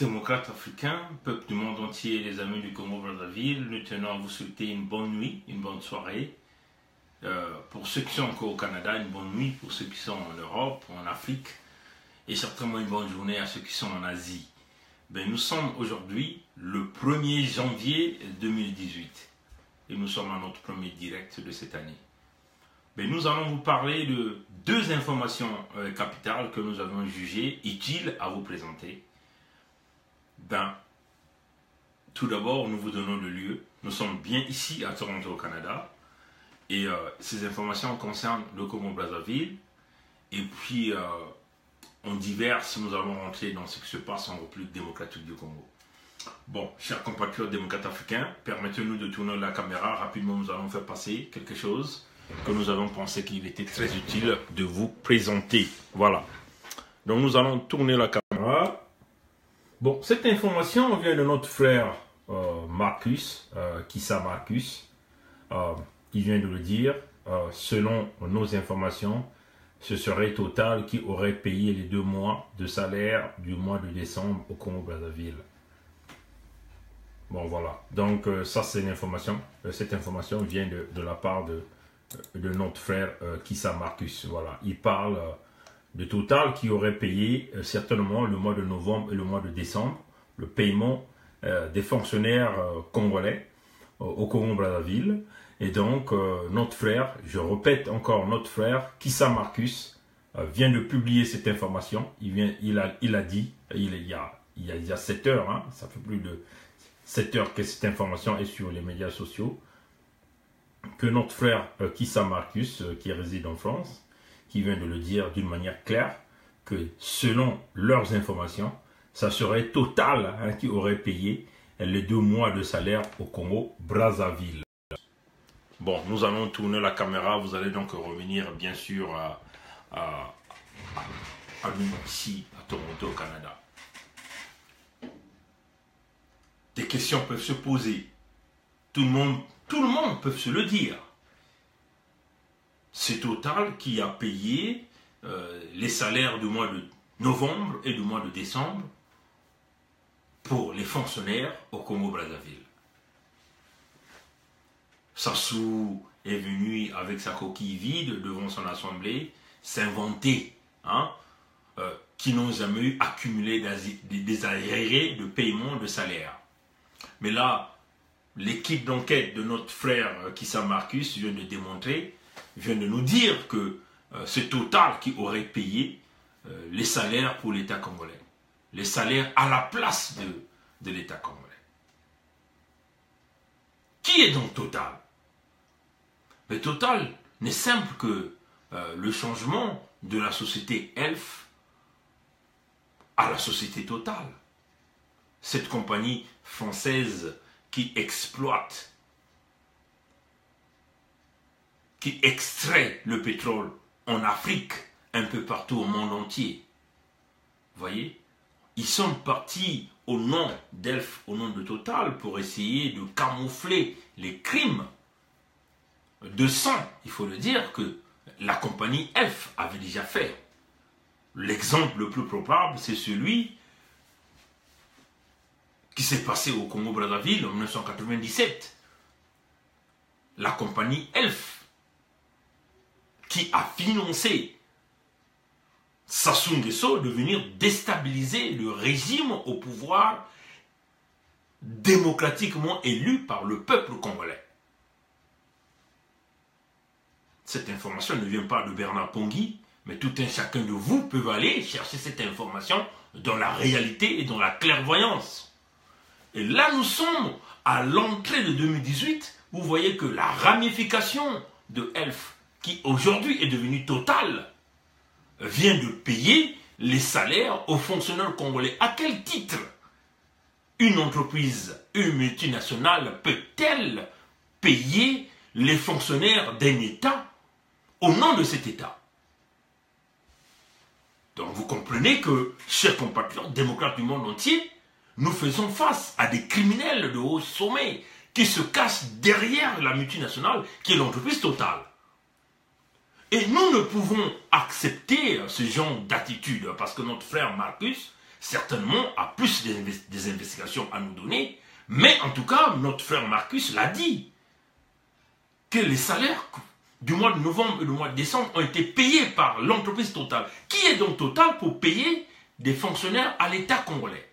Démocrates africains, peuple du monde entier, les amis du Congo-Brazzaville, nous tenons à vous souhaiter une bonne nuit, une bonne soirée. Pour ceux qui sont encore au Canada, une bonne nuit. Pour ceux qui sont en Europe, en Afrique, et certainement une bonne journée à ceux qui sont en Asie. Nous sommes aujourd'hui le 1er janvier 2018 et nous sommes à notre premier direct de cette année. Nous allons vous parler de deux informations capitales que nous avons jugées utiles à vous présenter. Tout d'abord, nous vous donnons le lieu. Nous sommes bien ici à Toronto, au Canada. Et ces informations concernent le Congo-Brazzaville. Et puis, en diverses, nous allons rentrer dans ce qui se passe en République démocratique du Congo. Bon, chers compatriotes démocrates africains, permettez-nous de tourner la caméra. Rapidement, nous allons faire passer quelque chose que nous avons pensé qu'il était très utile de vous présenter. Voilà. Donc, nous allons tourner la caméra. Bon, cette information vient de notre frère Marcus, Kissa Marcus, qui vient de le dire. Selon nos informations, ce serait Total qui aurait payé les 2 mois de salaire du mois de décembre au Congo-Brazzaville. Bon, voilà. Donc, ça, c'est une information. Cette information vient de la part de notre frère Kissa Marcus. Voilà. Il parle de Total qui aurait payé certainement le mois de novembre et le mois de décembre le paiement des fonctionnaires congolais au Congo-Brazzaville. Et donc, notre frère, je répète encore, notre frère, Kissa Marcus, vient de publier cette information. Il a dit, il y a 7 heures, hein, ça fait plus de 7 heures que cette information est sur les médias sociaux, que notre frère Kissa Marcus, qui réside en France, qui vient de le dire d'une manière claire, que selon leurs informations, ça serait Total qui aurait payé les 2 mois de salaire au Congo-Brazzaville. Bon, nous allons tourner la caméra, vous allez donc revenir bien sûr à nous ici à Toronto, au Canada. Des questions peuvent se poser, tout le monde peut se le dire. C'est Total qui a payé les salaires du mois de novembre et du mois de décembre pour les fonctionnaires au Congo-Brazzaville. Sassou est venu avec sa coquille vide devant son assemblée s'inventer, qui n'ont jamais eu accumulé des arriérés de paiement de salaire. Mais là, l'équipe d'enquête de notre frère Kissa Marcus vient de démontrer, vient de nous dire que c'est Total qui aurait payé les salaires pour l'État congolais. Les salaires à la place de l'État congolais. Qui est donc Total? Mais Total n'est simple que le changement de la société Elf à la société Total. Cette compagnie française qui exploite, qui extrait le pétrole en Afrique, un peu partout au monde entier. Vous voyez? Ils sont partis au nom d'Elf, au nom de Total, pour essayer de camoufler les crimes de sang, il faut le dire, que la compagnie Elf avait déjà fait. L'exemple le plus probable, c'est celui qui s'est passé au Congo-Brazzaville en 1997. La compagnie Elf qui a financé Sassou Nguesso de venir déstabiliser le régime au pouvoir démocratiquement élu par le peuple congolais. Cette information ne vient pas de Bernard Pongui, mais tout un chacun de vous peut aller chercher cette information dans la réalité et dans la clairvoyance. Et là, nous sommes à l'entrée de 2018. Vous voyez que la ramification de Elf, qui aujourd'hui est devenue Total, vient de payer les salaires aux fonctionnaires congolais. À quel titre une entreprise, une multinationale peut-elle payer les fonctionnaires d'un État au nom de cet État? Donc vous comprenez que, chers compatriotes démocrates du monde entier, nous faisons face à des criminels de haut sommet qui se cachent derrière la multinationale qui est l'entreprise Total. Et nous ne pouvons accepter ce genre d'attitude parce que notre frère Marcus certainement a plus des investigations à nous donner, mais en tout cas, notre frère Marcus l'a dit, que les salaires du mois de novembre et du mois de décembre ont été payés par l'entreprise Total. Qui est donc Total pour payer des fonctionnaires à l'État congolais?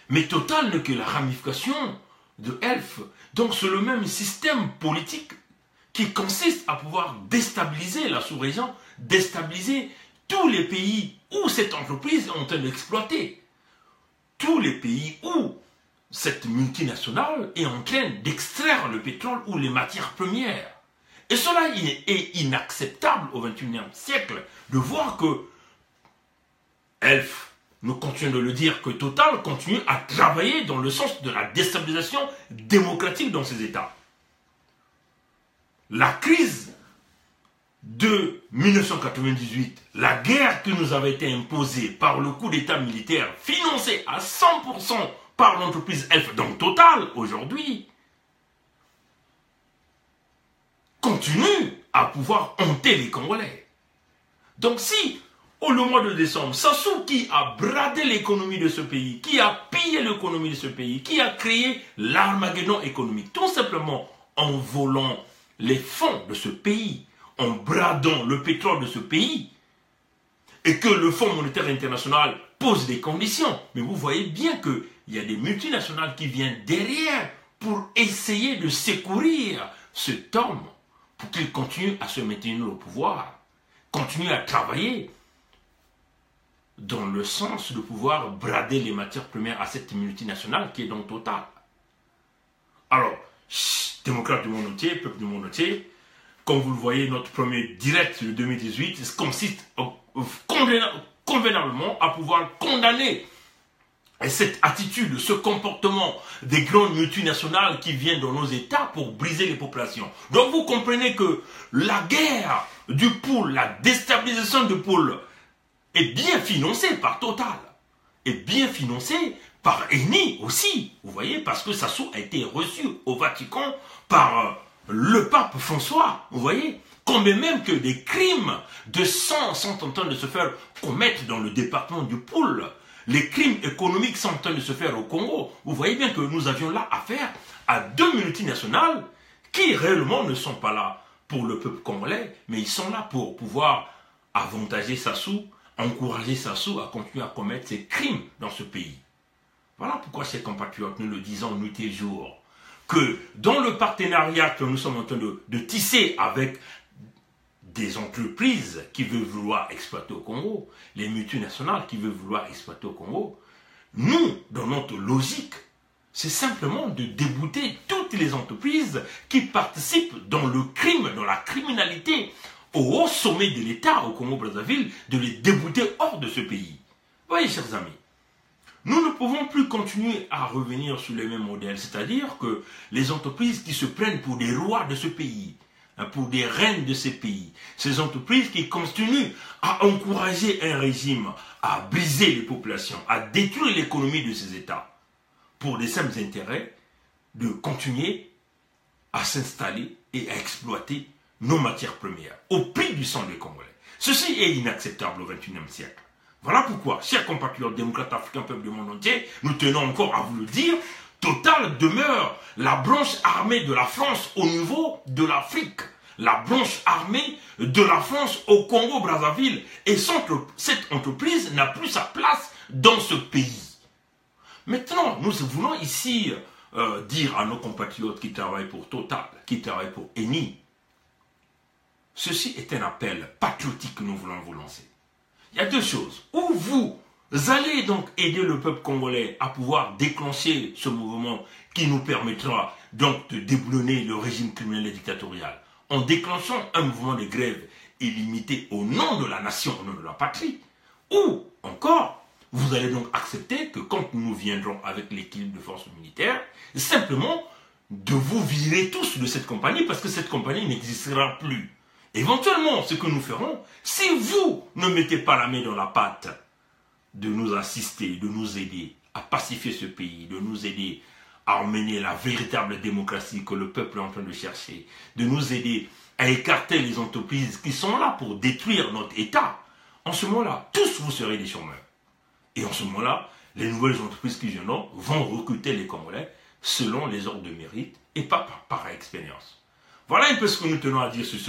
Mais Total n'est que la ramification de ELF. Donc c'est le même système politique qui consiste à pouvoir déstabiliser la sous-région, déstabiliser tous les pays où cette entreprise est en train d'exploiter. Tous les pays où cette multinationale est en train d'extraire le pétrole ou les matières premières. Et cela est inacceptable au XXIe siècle, de voir que ELF, nous continuons de le dire, que Total continue à travailler dans le sens de la déstabilisation démocratique dans ces États. La crise de 1998, la guerre qui nous avait été imposée par le coup d'État militaire, financé à 100% par l'entreprise ELF, donc Total, aujourd'hui, continue à pouvoir hanter les Congolais. Donc si, au mois de décembre, Sassou qui a bradé l'économie de ce pays, qui a pillé l'économie de ce pays, qui a créé l'Armageddon économique, tout simplement en volant les fonds de ce pays, en bradant le pétrole de ce pays, et que le Fonds monétaire international pose des conditions. Mais vous voyez bien qu'il y a des multinationales qui viennent derrière pour essayer de secourir cet homme, pour qu'il continue à se maintenir au pouvoir, continue à travailler dans le sens de pouvoir brader les matières premières à cette multinationale qui est donc Total. Alors, démocrates du monde entier, peuple du monde entier, comme vous le voyez, notre premier direct de 2018 consiste convenablement à pouvoir condamner cette attitude, ce comportement des grandes multinationales qui viennent dans nos États pour briser les populations. Donc vous comprenez que la guerre du pool, la déstabilisation du pool est bien financée par Total, est bien financée par Eni aussi, vous voyez, parce que Sassou a été reçu au Vatican par le pape François, vous voyez, combien même que des crimes de sang sont en train de se faire commettre dans le département du Poul. Les crimes économiques sont en train de se faire au Congo. Vous voyez bien que nous avions là affaire à deux multinationales qui réellement ne sont pas là pour le peuple congolais, mais ils sont là pour pouvoir avantager Sassou, encourager Sassou à continuer à commettre ces crimes dans ce pays. Voilà pourquoi, chers compatriotes, nous le disons nuit et jour, que dans le partenariat que nous sommes en train de tisser avec des entreprises qui veulent vouloir exploiter au Congo, les multinationales qui veulent vouloir exploiter au Congo, nous, dans notre logique, c'est simplement de débouter toutes les entreprises qui participent dans le crime, dans la criminalité, au haut sommet de l'État au Congo-Brazzaville, de les débouter hors de ce pays. Voyez, chers amis, nous ne pouvons plus continuer à revenir sur les mêmes modèles, c'est-à-dire que les entreprises qui se prennent pour des rois de ce pays, pour des reines de ces pays, ces entreprises qui continuent à encourager un régime, à briser les populations, à détruire l'économie de ces États, pour des simples intérêts de continuer à s'installer et à exploiter nos matières premières, au prix du sang des Congolais. Ceci est inacceptable au XXIe siècle. Voilà pourquoi, chers compatriotes démocrates africains, peuple du monde entier, nous tenons encore à vous le dire, Total demeure la branche armée de la France au niveau de l'Afrique, la branche armée de la France au Congo-Brazzaville, et cette entreprise n'a plus sa place dans ce pays. Maintenant, nous voulons ici dire à nos compatriotes qui travaillent pour Total, qui travaillent pour Eni, ceci est un appel patriotique que nous voulons vous lancer. Il y a deux choses. Ou vous allez donc aider le peuple congolais à pouvoir déclencher ce mouvement qui nous permettra donc de déboulonner le régime criminel et dictatorial en déclenchant un mouvement de grève illimité au nom de la nation, au nom de la patrie. Ou encore, vous allez donc accepter que quand nous viendrons avec l'équilibre de forces militaires, simplement de vous virer tous de cette compagnie parce que cette compagnie n'existera plus. Éventuellement, ce que nous ferons, si vous ne mettez pas la main dans la pâte, de nous assister, de nous aider à pacifier ce pays, de nous aider à emmener la véritable démocratie que le peuple est en train de chercher, de nous aider à écarter les entreprises qui sont là pour détruire notre État, en ce moment-là, tous vous serez des chômeurs. Et en ce moment-là, les nouvelles entreprises qui viendront vont recruter les Congolais selon les ordres de mérite et pas par expérience. Voilà un peu ce que nous tenons à dire sur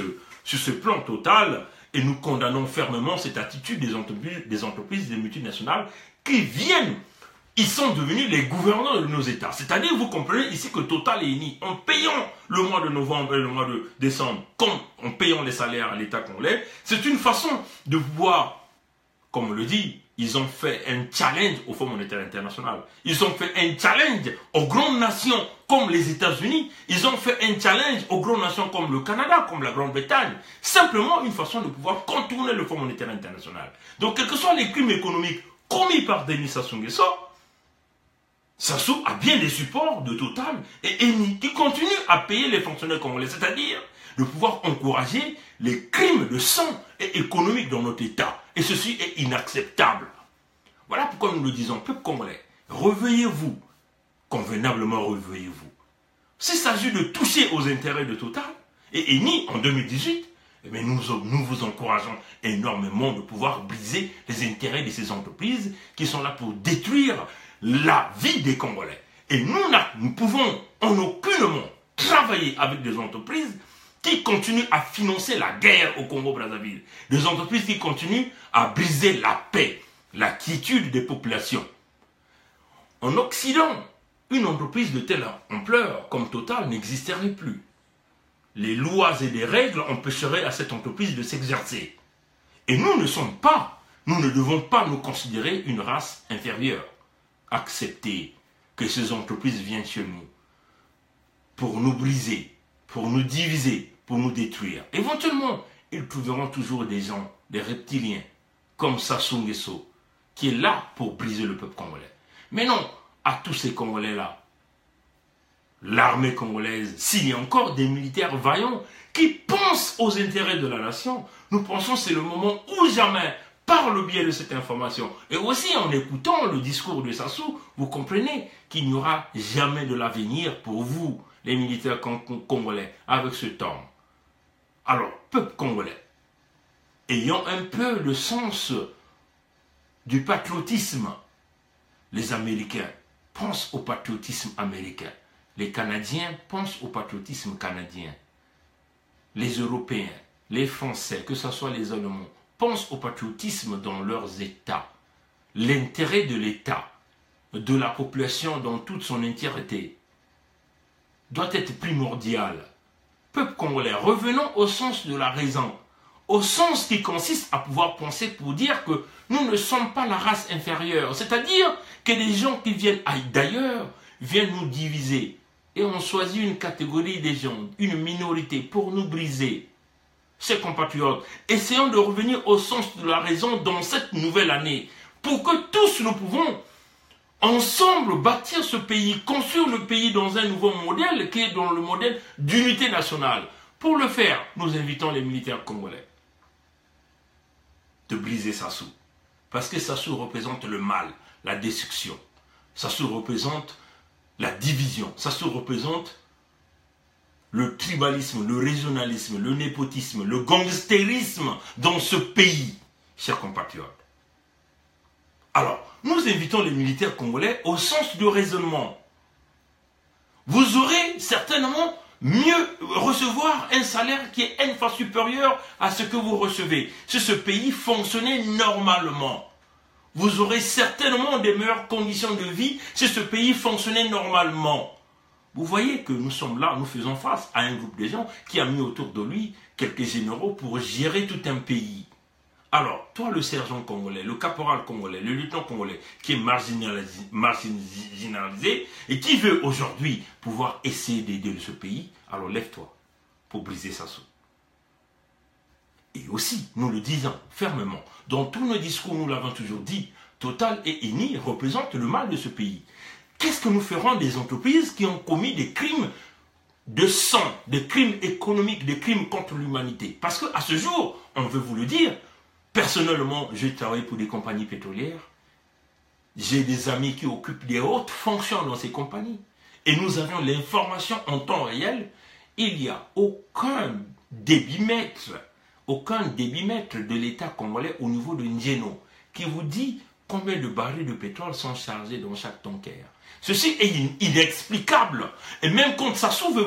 ce plan total, et nous condamnons fermement cette attitude des entreprises des multinationales qui viennent, ils sont devenus les gouverneurs de nos États. C'est-à-dire, vous comprenez ici que Total et Eni, en payant le mois de novembre et le mois de décembre, comme en payant les salaires à l'État congolais, c'est une façon de pouvoir, comme on le dit, ils ont fait un challenge au Fonds monétaire international. Ils ont fait un challenge aux grandes nations comme les États-Unis. Ils ont fait un challenge aux grandes nations comme le Canada, comme la Grande-Bretagne. Simplement une façon de pouvoir contourner le Fonds monétaire international. Donc, quels que soient les crimes économiques commis par Denis Sassou Nguesso, Sassou a bien des supports de Total et Eni qui continuent à payer les fonctionnaires congolais. C'est-à-dire de pouvoir encourager les crimes de sang et économiques dans notre État. Et ceci est inacceptable. Voilà pourquoi nous le disons, peuple congolais, réveillez-vous, convenablement réveillez-vous. S'il s'agit de toucher aux intérêts de Total et Eni en 2018, eh bien nous vous encourageons énormément de pouvoir briser les intérêts de ces entreprises qui sont là pour détruire la vie des Congolais. Et nous pouvons en aucun moment travailler avec des entreprises qui continuent à financer la guerre au Congo-Brazzaville. Des entreprises qui continuent à briser la paix, la quiétude des populations. En Occident, une entreprise de telle ampleur comme Total n'existerait plus. Les lois et les règles empêcheraient à cette entreprise de s'exercer. Et nous ne devons pas nous considérer une race inférieure. Accepter que ces entreprises viennent chez nous pour nous briser, pour nous diviser, pour nous détruire. Éventuellement, ils trouveront toujours des gens, des reptiliens, comme Sassou Nguesso, qui est là pour briser le peuple congolais. Mais non, à tous ces Congolais-là, l'armée congolaise, s'il y a encore des militaires vaillants qui pensent aux intérêts de la nation, nous pensons que c'est le moment ou jamais, par le biais de cette information, et aussi en écoutant le discours de Sassou, vous comprenez qu'il n'y aura jamais de l'avenir pour vous, les militaires congolais, avec ce temps. Alors, peuple congolais, ayant un peu le sens du patriotisme, les Américains pensent au patriotisme américain, les Canadiens pensent au patriotisme canadien, les Européens, les Français, que ce soit les Allemands, pensent au patriotisme dans leurs États. L'intérêt de l'État, de la population dans toute son entièreté, doit être primordial. Peuple congolais, revenons au sens de la raison, au sens qui consiste à pouvoir penser pour dire que nous ne sommes pas la race inférieure, c'est-à-dire que les gens qui viennent d'ailleurs viennent nous diviser et on choisit une catégorie des gens, une minorité pour nous briser. Chers compatriotes, essayons de revenir au sens de la raison dans cette nouvelle année pour que tous nous pouvons ensemble bâtir ce pays, construire le pays dans un nouveau modèle qui est dans le modèle d'unité nationale. Pour le faire, nous invitons les militaires congolais de briser Sassou. Parce que Sassou représente le mal, la destruction. Sassou représente la division. Sassou représente le tribalisme, le régionalisme, le népotisme, le gangstérisme dans ce pays, chers compatriotes. Alors, nous invitons les militaires congolais au sens du raisonnement. Vous aurez certainement mieux recevoir un salaire qui est une fois supérieur à ce que vous recevez. Si ce pays fonctionnait normalement, vous aurez certainement des meilleures conditions de vie si ce pays fonctionnait normalement. Vous voyez que nous sommes là, nous faisons face à un groupe de gens qui a mis autour de lui quelques généraux pour gérer tout un pays. Alors, toi le sergent congolais, le caporal congolais, le lieutenant congolais qui est marginalisé et qui veut aujourd'hui pouvoir essayer d'aider ce pays, alors lève-toi pour briser Sassou. Et aussi, nous le disons fermement, dans tous nos discours, nous l'avons toujours dit, Total et Eni représentent le mal de ce pays. Qu'est-ce que nous ferons des entreprises qui ont commis des crimes de sang, des crimes économiques, des crimes contre l'humanité? Parce qu'à ce jour, on veut vous le dire, personnellement, je travaille pour des compagnies pétrolières. J'ai des amis qui occupent des hautes fonctions dans ces compagnies. Et nous avions l'information en temps réel. Il n'y a aucun débitmètre de l'État congolais au niveau de Njeno qui vous dit combien de barils de pétrole sont chargés dans chaque tanker. Ceci est inexplicable. Et même quand Sassou veut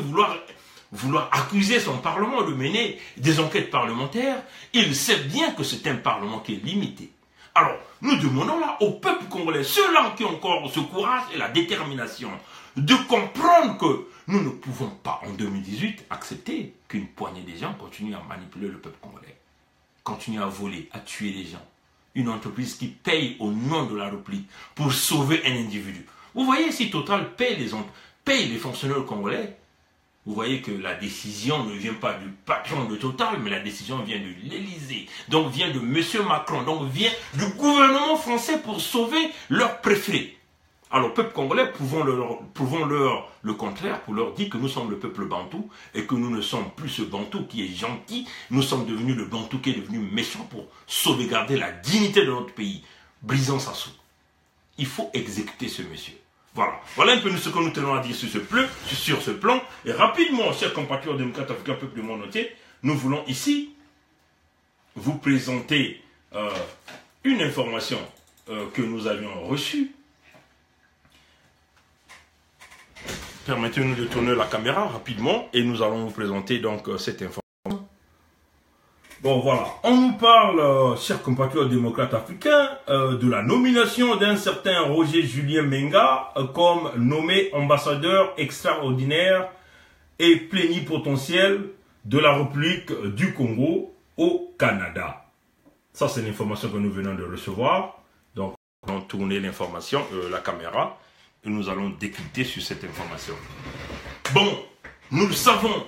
vouloir accuser son Parlement de mener des enquêtes parlementaires, il sait bien que c'est un Parlement qui est limité. Alors, nous demandons là au peuple congolais, ceux-là qui ont encore ce courage et la détermination de comprendre que nous ne pouvons pas, en 2018, accepter qu'une poignée de gens continue à manipuler le peuple congolais, continue à voler, à tuer les gens. Une entreprise qui paye au nom de la République pour sauver un individu. Vous voyez, si Total paye les fonctionnaires congolais, vous voyez que la décision ne vient pas du patron de Total, mais la décision vient de l'Élysée, donc vient de M. Macron, donc vient du gouvernement français pour sauver leur préféré. Alors, peuple congolais, prouvons-leur le contraire pour leur dire que nous sommes le peuple bantou et que nous ne sommes plus ce bantou qui est gentil, nous sommes devenus le bantou qui est devenu méchant pour sauvegarder la dignité de notre pays. Brisons Sassou. Il faut exécuter ce monsieur. Voilà un peu ce que nous tenons à dire sur ce plan. Et rapidement, chers compatriotes démocrates africains, peuple du monde entier, nous voulons ici vous présenter une information que nous avions reçue. Permettez-nous de tourner la caméra rapidement et nous allons vous présenter donc cette information. Bon voilà, on nous parle, chers compatriotes démocrates africains, de la nomination d'un certain Roger Julien Menga comme nommé ambassadeur extraordinaire et plénipotentiel de la République du Congo au Canada. Ça c'est l'information que nous venons de recevoir. Donc on va tourner l'information, la caméra. Et nous allons décrypter sur cette information. Bon, nous le savons.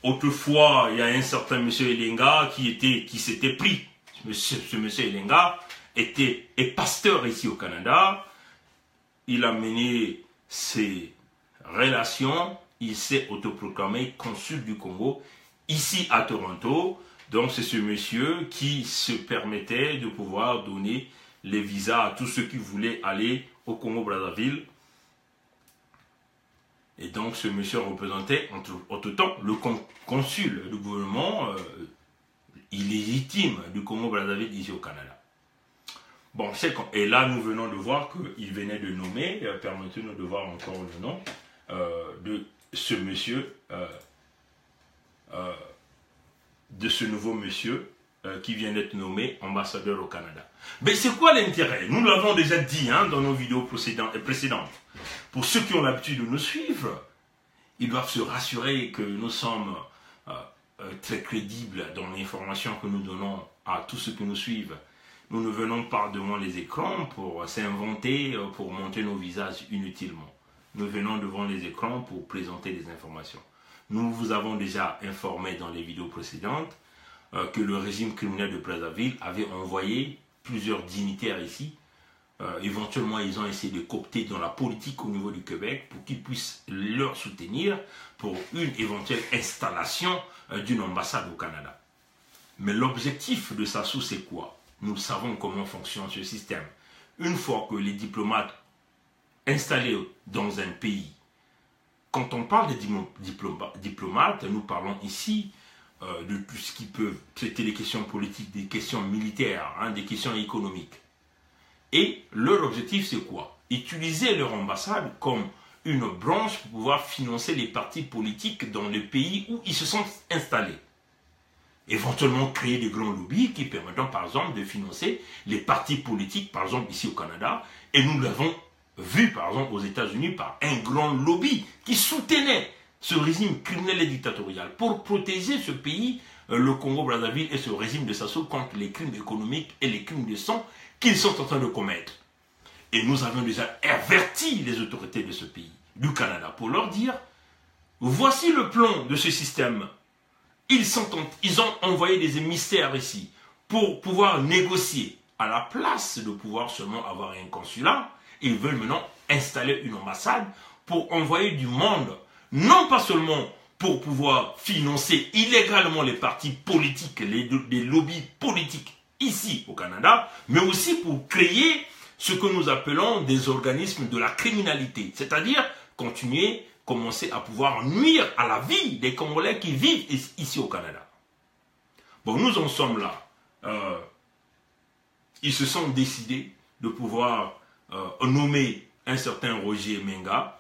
Autrefois, il y a un certain monsieur Elenga qui s'était pris. Ce monsieur Elenga est pasteur ici au Canada. Il a mené ses relations. Il s'est autoproclamé consul du Congo ici à Toronto. Donc c'est ce monsieur qui se permettait de pouvoir donner les visas à tous ceux qui voulaient aller au Congo-Brazzaville. Et donc, ce monsieur représentait, entre temps, le consul du gouvernement illégitime du Congo-Brazzaville ici au Canada. Bon, et là, nous venons de voir qu'il venait de nommer, permettez-nous de voir encore le nom, de ce monsieur, de ce nouveau monsieur qui vient d'être nommé ambassadeur au Canada. Mais c'est quoi l'intérêt? Nous l'avons déjà dit dans nos vidéos précédentes. Pour ceux qui ont l'habitude de nous suivre, ils doivent se rassurer que nous sommes très crédibles dans l'information que nous donnons à tous ceux qui nous suivent. Nous ne venons pas devant les écrans pour s'inventer, pour monter nos visages inutilement. Nous venons devant les écrans pour présenter des informations. Nous vous avons déjà informé dans les vidéos précédentes que le régime criminel de Brazzaville avait envoyé plusieurs dignitaires ici. Éventuellement, ils ont essayé de coopter dans la politique au niveau du Québec pour qu'ils puissent leur soutenir pour une éventuelle installation d'une ambassade au Canada. Mais l'objectif de Sassou, c'est quoi? Nous savons comment fonctionne ce système. Une fois que les diplomates installés dans un pays, quand on parle de diplomates, nous parlons ici de tout ce qui peut traiter des questions politiques, des questions militaires, des questions économiques. Et leur objectif, c'est quoi? Utiliser leur ambassade comme une branche pour pouvoir financer les partis politiques dans les pays où ils se sont installés. Éventuellement créer des grands lobbies qui permettent par exemple de financer les partis politiques, par exemple ici au Canada. Et nous l'avons vu par exemple aux États-Unis par un grand lobby qui soutenait ce régime criminel et dictatorial pour protéger ce pays, le Congo-Brazzaville et ce régime de Sassou contre les crimes économiques et les crimes de sang qu'ils sont en train de commettre. Et nous avons déjà averti les autorités de ce pays, du Canada, pour leur dire, voici le plan de ce système. Ils ont envoyé des émissaires ici pour pouvoir négocier. À la place de pouvoir seulement avoir un consulat, ils veulent maintenant installer une ambassade pour envoyer du monde, non pas seulement pour pouvoir financer illégalement les partis politiques, les lobbies politiques ici au Canada, mais aussi pour créer ce que nous appelons des organismes de la criminalité, c'est-à-dire commencer à pouvoir nuire à la vie des Congolais qui vivent ici au Canada. Bon, nous en sommes là. Ils se sont décidés de pouvoir nommer un certain Roger Menga,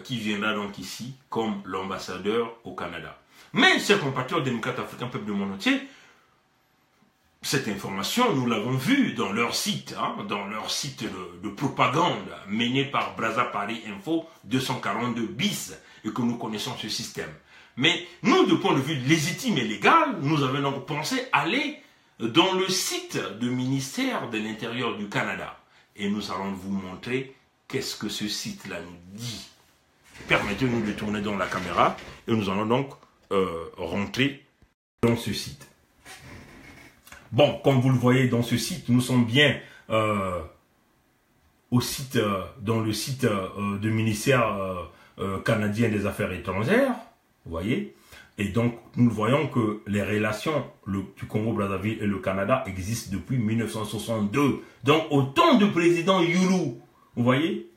qui viendra donc ici comme l'ambassadeur au Canada. Mais, chers compatriotes démocrates africains, peuple de mon entier, cette information, nous l'avons vue dans leur site, de propagande mené par Brazza Paris Info 242 bis, et que nous connaissons ce système. Mais nous, de point de vue légitime et légal, nous avons donc pensé aller dans le site du ministère de l'Intérieur du Canada. Et nous allons vous montrer qu'est-ce que ce site-là nous dit. Permettez-nous de tourner dans la caméra et nous allons donc rentrer dans ce site. Bon, comme vous le voyez dans ce site, nous sommes bien au site, dans le site du ministère canadien des Affaires étrangères, vous voyez. Et donc, nous voyons que les relations du Congo-Brazzaville et le Canada existent depuis 1962. Donc, au temps du président Yulu, vous voyez.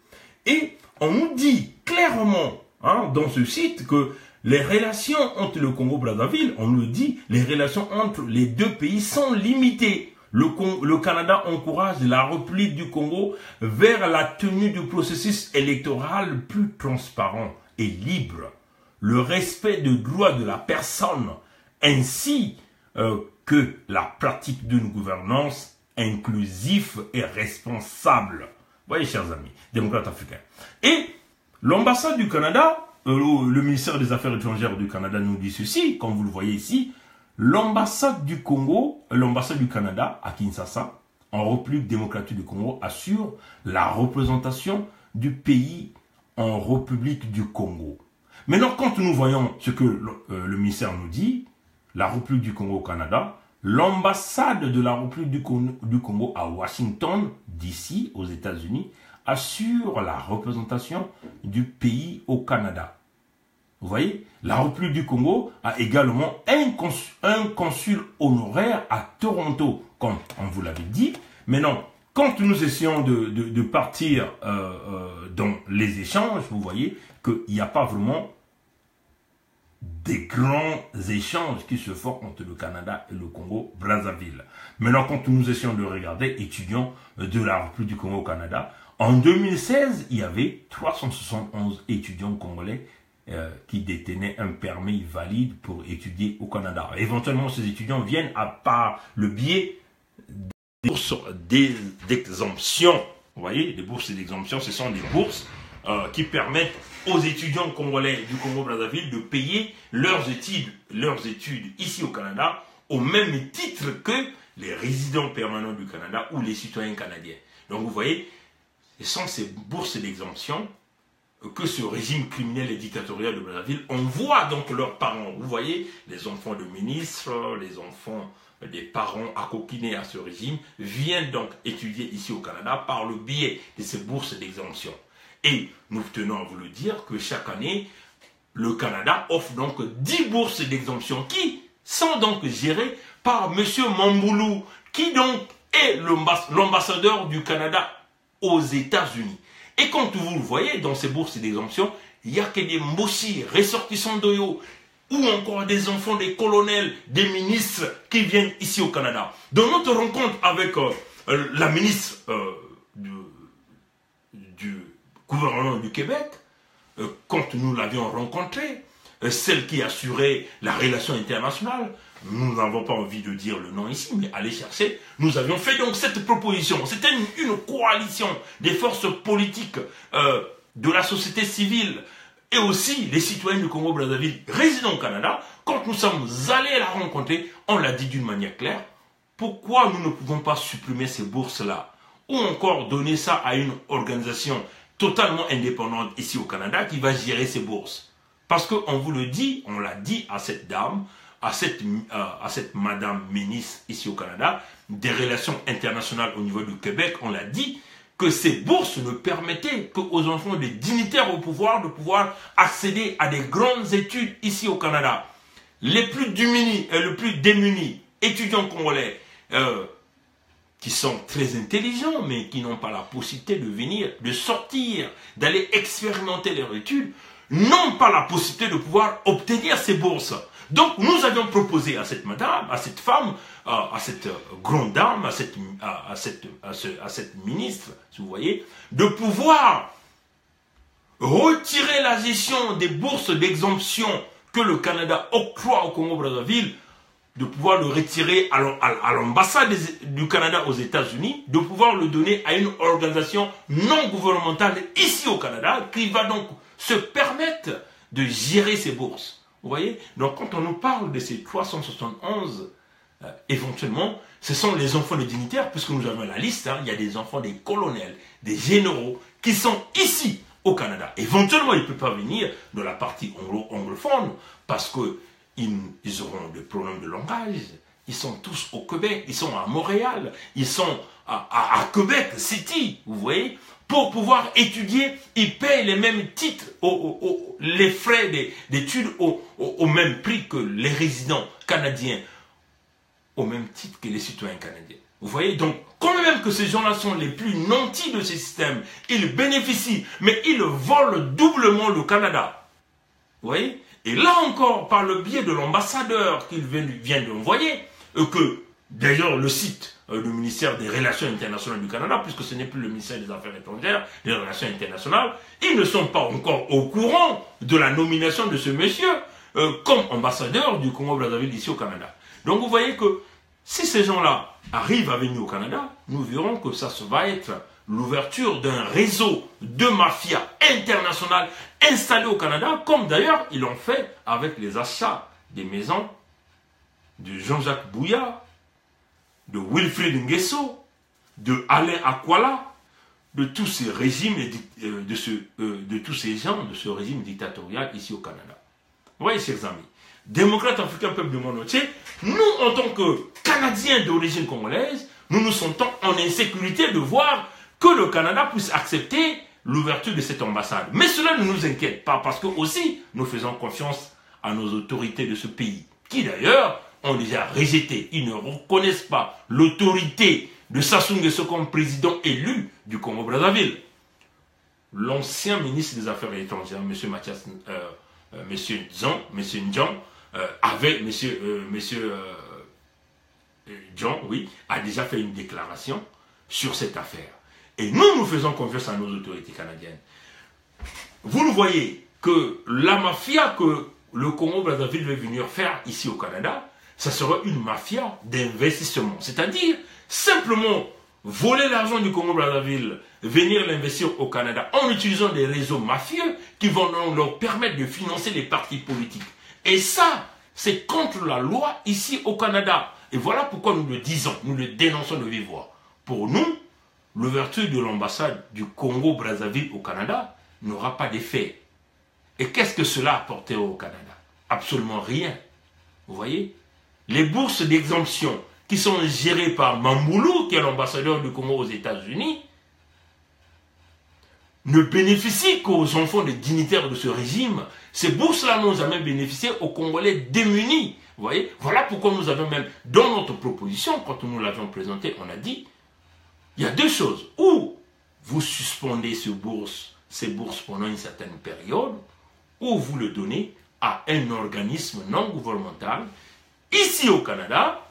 Et on nous dit clairement dans ce site que les relations entre le Congo-Brazzaville, on nous dit, les relations entre les deux pays sont limitées. Le Canada encourage la République du Congo vers la tenue du processus électoral plus transparent et libre, le respect des droits de la personne, ainsi que la pratique d'une gouvernance inclusive et responsable. Vous voyez, chers amis, démocrates africains. Et l'ambassade du Canada, le ministère des Affaires étrangères du Canada nous dit ceci, comme vous le voyez ici, l'ambassade du Congo, l'ambassade du Canada à Kinshasa, en République démocratique du Congo, assure la représentation du pays en République du Congo. Maintenant, quand nous voyons ce que le ministère nous dit, la République du Congo au Canada, l'ambassade de la République du Congo à Washington, d'ici, aux États-Unis, assure la représentation du pays au Canada. Vous voyez, la République du Congo a également un consul honoraire à Toronto, comme on vous l'avait dit. Maintenant, quand nous essayons de partir dans les échanges, vous voyez qu'il n'y a pas vraiment des grands échanges qui se font entre le Canada et le Congo-Brazzaville. Maintenant, quand nous essayons de regarder, étudiants de la République du Congo au Canada, en 2016, il y avait 371 étudiants congolais qui détenaient un permis valide pour étudier au Canada. Éventuellement, ces étudiants viennent par le biais des bourses d'exemption. Vous voyez, des bourses d'exemption, ce sont des bourses qui permettent aux étudiants congolais du Congo-Brazzaville de payer leurs études ici au Canada au même titre que les résidents permanents du Canada ou les citoyens canadiens. Donc vous voyez, ce sont ces bourses d'exemption que ce régime criminel et dictatorial de Brazzaville envoie donc leurs parents. Vous voyez, les enfants de ministres, les enfants des parents accoquinés à ce régime viennent donc étudier ici au Canada par le biais de ces bourses d'exemption. Et nous tenons à vous le dire que chaque année, le Canada offre donc 10 bourses d'exemption qui sont donc gérées par M. Mamboulou, qui donc est l'ambassadeur du Canada aux États-Unis. Et quand vous le voyez dans ces bourses d'exemption, il n'y a que des Mbossi, ressortissants d'Oyo, ou encore des enfants des colonels, des ministres qui viennent ici au Canada. Dans notre rencontre avec la ministre du gouvernement du Québec, quand nous l'avions rencontrée, celle qui assurait la relation internationale, nous n'avons pas envie de dire le nom ici, mais allez chercher, nous avions fait donc cette proposition. C'était une coalition des forces politiques de la société civile et aussi les citoyens du Congo-Brazzaville résidant au Canada. Quand nous sommes allés la rencontrer, on l'a dit d'une manière claire, pourquoi nous ne pouvons pas supprimer ces bourses-là ou encore donner ça à une organisation totalement indépendante ici au Canada qui va gérer ces bourses. Parce qu'on vous le dit, on l'a dit à cette dame, à cette madame ministre ici au Canada, des relations internationales au niveau du Québec, on l'a dit, que ces bourses ne permettaient qu'aux enfants des dignitaires au pouvoir de pouvoir accéder à des grandes études ici au Canada. Les plus démunis et les plus démunis, étudiants congolais, qui sont très intelligents, mais qui n'ont pas la possibilité de venir, de sortir, d'aller expérimenter leurs études, n'ont pas la possibilité de pouvoir obtenir ces bourses. Donc nous avions proposé à cette madame, à cette femme, à cette grande dame, à cette ministre, si vous voyez, de pouvoir retirer la gestion des bourses d'exemption que le Canada octroie au Congo-Brazzaville, de pouvoir le retirer à l'ambassade du Canada aux États-Unis, de pouvoir le donner à une organisation non gouvernementale ici au Canada, qui va donc se permettre de gérer ces bourses. Vous voyez? Donc quand on nous parle de ces 371, éventuellement, ce sont les enfants des dignitaires, puisque nous avons la liste, hein, il y a des enfants des colonels, des généraux, qui sont ici au Canada. Éventuellement, ils ne peuvent pas venir de la partie anglophone, parce qu'ils auront des problèmes de langage. Ils sont tous au Québec, ils sont à Montréal, ils sont à Québec City, vous voyez? Pour pouvoir étudier, ils payent les mêmes titres, les frais d'études au même prix que les résidents canadiens, au même titre que les citoyens canadiens. Vous voyez, donc, quand même que ces gens-là sont les plus nantis de ces systèmes, ils bénéficient, mais ils volent doublement le Canada. Vous voyez? Et là encore, par le biais de l'ambassadeur qu'il vient d'envoyer, que d'ailleurs le site du ministère des Relations internationales du Canada, puisque ce n'est plus le ministère des Affaires étrangères, des Relations internationales, ils ne sont pas encore au courant de la nomination de ce monsieur comme ambassadeur du Congo-Brazzaville ici au Canada. Donc vous voyez que si ces gens-là arrivent à venir au Canada, nous verrons que ça va être l'ouverture d'un réseau de mafia internationale installé au Canada, comme d'ailleurs ils l'ont fait avec les achats des maisons de Jean-Jacques Bouillard, de Wilfrid Nguesso, de Alain Akwala, de tous ces régimes, de tous ces gens de ce régime dictatorial ici au Canada. Vous voyez, chers amis, démocrates africains, peuple du monde entier, nous, en tant que Canadiens d'origine congolaise, nous nous sentons en insécurité de voir que le Canada puisse accepter l'ouverture de cette ambassade. Mais cela ne nous inquiète pas, parce que aussi, nous faisons confiance à nos autorités de ce pays, qui d'ailleurs ont déjà rejeté. Ils ne reconnaissent pas l'autorité de Sassou Nguesso comme président élu du Congo-Brazzaville. L'ancien ministre des Affaires étrangères, M. Mathias, M. Ndjan, John, oui, a déjà fait une déclaration sur cette affaire. Et nous faisons confiance à nos autorités canadiennes. Vous le voyez que la mafia que le Congo-Brazzaville veut venir faire ici au Canada, ça sera une mafia d'investissement. C'est-à-dire, simplement voler l'argent du Congo-Brazzaville, venir l'investir au Canada en utilisant des réseaux mafieux qui vont leur permettre de financer les partis politiques. Et ça, c'est contre la loi ici au Canada. Et voilà pourquoi nous le disons, nous le dénonçons de vive voix. Pour nous, l'ouverture de l'ambassade du Congo-Brazzaville au Canada n'aura pas d'effet. Et qu'est-ce que cela a apporté au Canada? Absolument rien. Vous voyez? Les bourses d'exemption qui sont gérées par Mamboulou, qui est l'ambassadeur du Congo aux États-Unis, ne bénéficient qu'aux enfants des dignitaires de ce régime. Ces bourses-là n'ont jamais bénéficié aux Congolais démunis. Vous voyez? Voilà pourquoi nous avons même, dans notre proposition, quand nous l'avions présentée, on a dit, il y a deux choses. Ou vous suspendez ces bourses pendant une certaine période, ou vous le donnez à un organisme non gouvernemental, ici au Canada,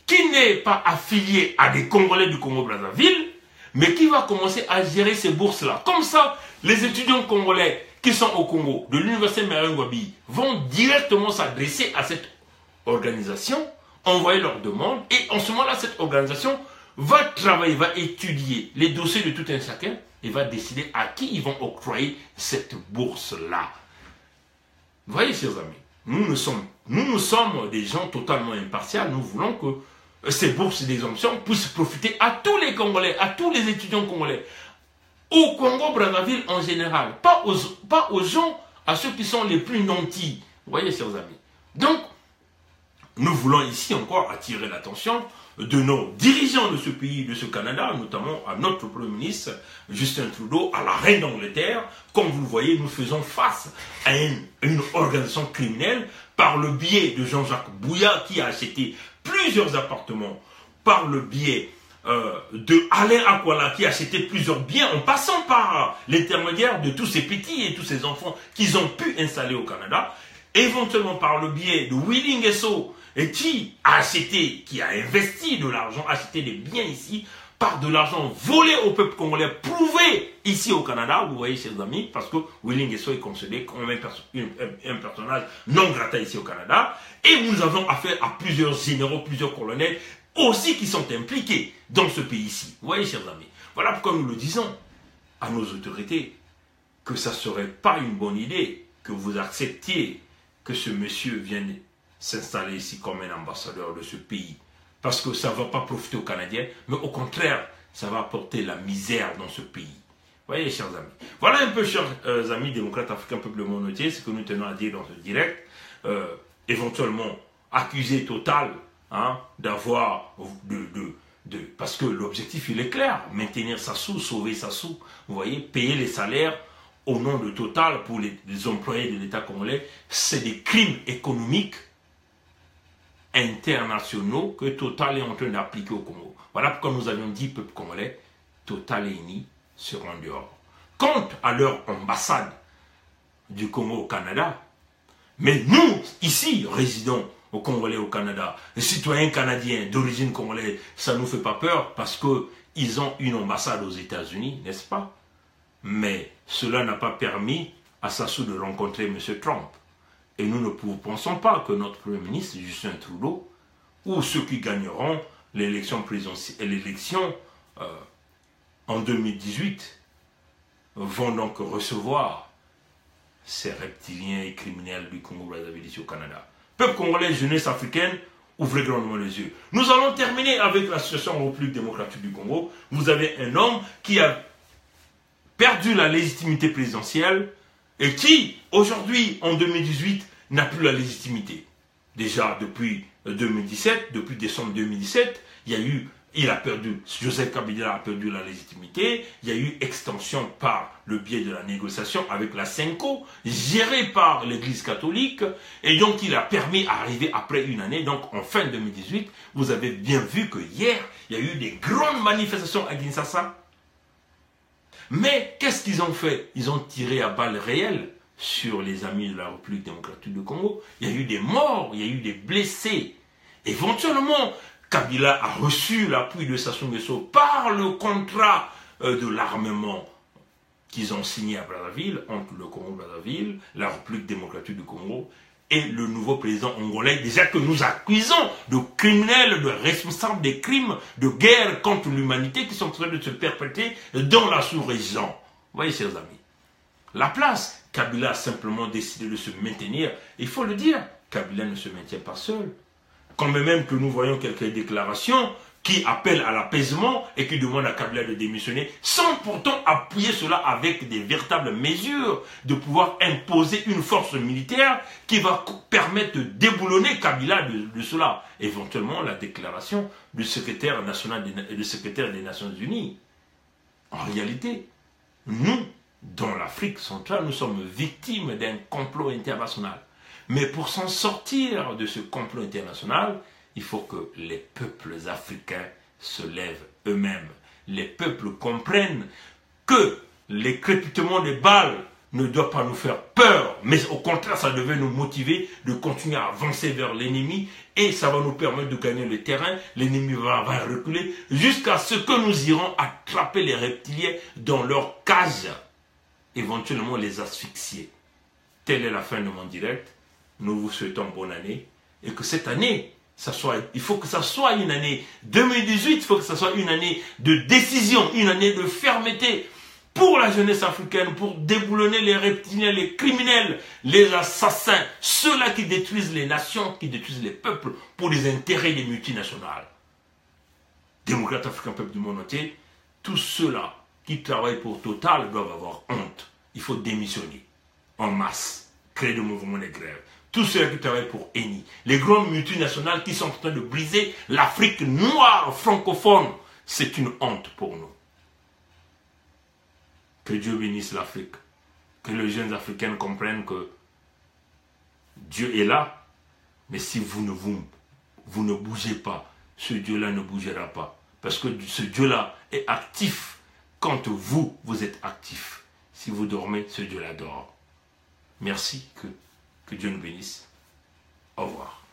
qui n'est pas affilié à des Congolais du Congo-Brazzaville, mais qui va commencer à gérer ces bourses-là. Comme ça, les étudiants congolais qui sont au Congo, de l'université Merengwabi, vont directement s'adresser à cette organisation, envoyer leur demande, et en ce moment-là, cette organisation va travailler, va étudier les dossiers de tout un chacun, et va décider à qui ils vont octroyer cette bourse-là. Vous voyez, chers amis, nous sommes des gens totalement impartiaux. Nous voulons que ces bourses d'exemption puissent profiter à tous les Congolais, à tous les étudiants congolais, au Congo-Brazzaville en général, pas aux gens, à ceux qui sont les plus nantis. Vous voyez, chers amis. Donc, nous voulons ici encore attirer l'attention de nos dirigeants de ce pays, de ce Canada, notamment à notre Premier ministre, Justin Trudeau, à la reine d'Angleterre. Comme vous le voyez, nous faisons face à une organisation criminelle par le biais de Jean-Jacques Bouillard qui a acheté plusieurs appartements, par le biais de Alain Akwala qui a acheté plusieurs biens en passant par l'intermédiaire de tous ces petits et tous ces enfants qu'ils ont pu installer au Canada. éventuellement par le biais de Willy Nguesso, et qui a acheté, qui a investi de l'argent, acheté des biens ici, par de l'argent volé au peuple congolais, prouvé ici au Canada, vous voyez, chers amis, parce que Willy Nguesso est considéré comme un personnage non grata ici au Canada, et nous avons affaire à plusieurs généraux, plusieurs colonels, aussi qui sont impliqués dans ce pays-ci. Vous voyez, chers amis, voilà pourquoi nous le disons à nos autorités, que ça ne serait pas une bonne idée que vous acceptiez que ce monsieur vienne s'installer ici comme un ambassadeur de ce pays. Parce que ça ne va pas profiter aux Canadiens, mais au contraire, ça va apporter la misère dans ce pays. Vous voyez, chers amis. Voilà un peu, chers amis démocrates africains, peuple du monde entier, ce que nous tenons à dire dans ce direct. Éventuellement, accuser Total hein, d'avoir... parce que l'objectif, il est clair. Maintenir sa sous, sauver sa sous. Vous voyez, payer les salaires au nom de Total pour les employés de l'État congolais, c'est des crimes économiques internationaux que Total est en train d'appliquer au Congo. Voilà pourquoi nous avions dit, peuple congolais, Total et INI seront dehors. Quant à leur ambassade du Congo au Canada, mais nous, ici, résidents au Congolais au Canada, les citoyens canadiens d'origine congolaise, ça ne nous fait pas peur parce qu'ils ont une ambassade aux États-Unis, n'est-ce pas? Mais cela n'a pas permis à Sassou de rencontrer M. Trump. Et nous ne pensons pas que notre Premier ministre, Justin Trudeau, ou ceux qui gagneront l'élection présidentielle, l'élection en 2018, vont donc recevoir ces reptiliens et criminels du Congo-Brazzaville ici au Canada. Peuple congolais, jeunesse africaine, ouvrez grandement les yeux. Nous allons terminer avec la situation en République démocratique du Congo. Vous avez un homme qui a perdu la légitimité présidentielle et qui, aujourd'hui, en 2018, n'a plus la légitimité. Déjà, depuis 2017, depuis décembre 2017, Joseph Kabila a perdu la légitimité, il y a eu extension par le biais de la négociation avec la CENCO, gérée par l'Église catholique, et donc il a permis d'arriver après une année, donc en fin 2018, vous avez bien vu que hier, il y a eu des grandes manifestations à Kinshasa. Mais qu'est-ce qu'ils ont fait? Ils ont tiré à balles réelles sur les amis de la République démocratique du Congo. Il y a eu des morts, il y a eu des blessés. Éventuellement, Kabila a reçu l'appui de Sassou Nguesso par le contrat de l'armement qu'ils ont signé à Brazzaville, entre le Congo-Brazzaville, la République démocratique du Congo et le nouveau président congolais, déjà que nous accusons de criminels, de responsables des crimes de guerre contre l'humanité qui sont en train de se perpétrer dans la sous-région. Vous voyez, chers amis, la place, Kabila a simplement décidé de se maintenir. Il faut le dire, Kabila ne se maintient pas seul. Quand même que nous voyons quelques déclarations qui appellent à l'apaisement et qui demandent à Kabila de démissionner, sans pourtant appuyer cela avec des véritables mesures de pouvoir imposer une force militaire qui va permettre de déboulonner Kabila de cela. Éventuellement, la déclaration du secrétaire national du secrétaire des Nations Unies. En réalité, nous, dans l'Afrique centrale, nous sommes victimes d'un complot international. Mais pour s'en sortir de ce complot international, il faut que les peuples africains se lèvent eux-mêmes. Les peuples comprennent que les crépitements des balles ne doivent pas nous faire peur, mais au contraire, ça devait nous motiver de continuer à avancer vers l'ennemi et ça va nous permettre de gagner le terrain. L'ennemi va reculer jusqu'à ce que nous irons attraper les reptiliens dans leur cage, éventuellement les asphyxier. Telle est la fin de mon direct. Nous vous souhaitons bonne année et que cette année, il faut que ça soit une année 2018, il faut que ça soit une année de décision, une année de fermeté pour la jeunesse africaine, pour déboulonner les reptiliens, les criminels, les assassins, ceux-là qui détruisent les nations, qui détruisent les peuples pour les intérêts des multinationales. Démocrates africains, peuple du monde entier, tous ceux-là qui travaillent pour Total doivent avoir honte. Il faut démissionner en masse, créer des mouvements de grève. Tous ceux qui travaillent pour ENI, les grandes multinationales qui sont en train de briser l'Afrique noire francophone, c'est une honte pour nous. Que Dieu bénisse l'Afrique. Que les jeunes Africains comprennent que Dieu est là, mais si vous ne bougez pas, ce Dieu-là ne bougera pas. Parce que ce Dieu-là est actif quand vous êtes actif. Si vous dormez, ce Dieu-là dort. Merci, que Que Dieu nous bénisse. Au revoir.